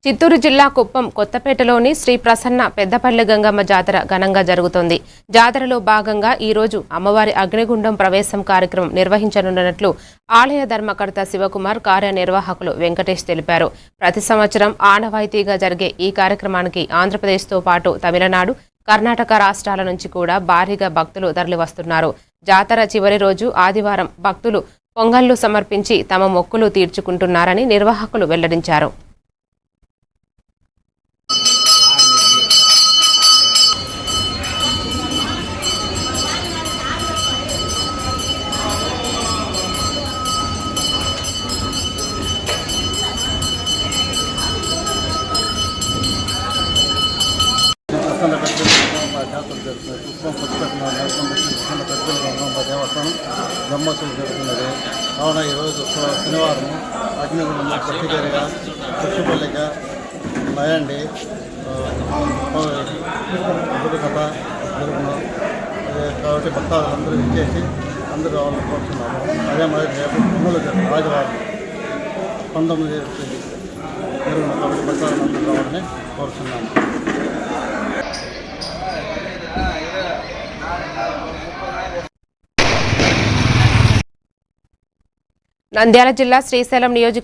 చిత్తూరు జిల్లా కుప్పం కొత్తపేటలోని శ్రీ ప్రసన్న పెద్దపల్లి గంగమ్మ జాతర ఘనంగా జరుగుతోంది. జాతరలో భాగంగా ఈ రోజు అమ్మవారి అగ్నిగుండం ప్రవేశం కార్యక్రమం నిర్వహించనున్నట్లు ఆలయ ధర్మకర్త శివకుమార్, కార్యనిర్వాహకులు వెంకటేష్ తెలిపారు. ప్రతి సంవత్సరం ఆనవాయితీగా జరిగే ఈ కార్యక్రమానికి ఆంధ్రప్రదేశ్తో పాటు తమిళనాడు, కర్ణాటక రాష్ట్రాల నుంచి కూడా భారీగా భక్తులు తరలివస్తున్నారు. జాతర చివరి రోజు ఆదివారం భక్తులు పొంగళ్లు సమర్పించి తమ మొక్కులు తీర్చుకుంటున్నారని నిర్వాహకులు వెల్లడించారు. జాతర జరుగుతుంది. కుప్పం కొత్తపేటలో దేవస్థానం బ్రహ్మోత్సవం జరుగుతున్నది. కావున ఈరోజు శనివారం అగ్నిగుండం పట్టిగరిగా పుష్పపల్లిగా మయండి కథ జరుగుతున్నాం. కాబట్టి భక్తాదులందరూ ఇచ్చేసి అందరూ రావాలని కోరుతున్నాము. అదే మరి రేపు పొంగలు ఆదివారం 19 జరుగుతుంది కాబట్టి భక్తాదులందరూ రావాలని కోరుతున్నాము. నంద్యాల జిల్లా శ్రీశైలం నియోజక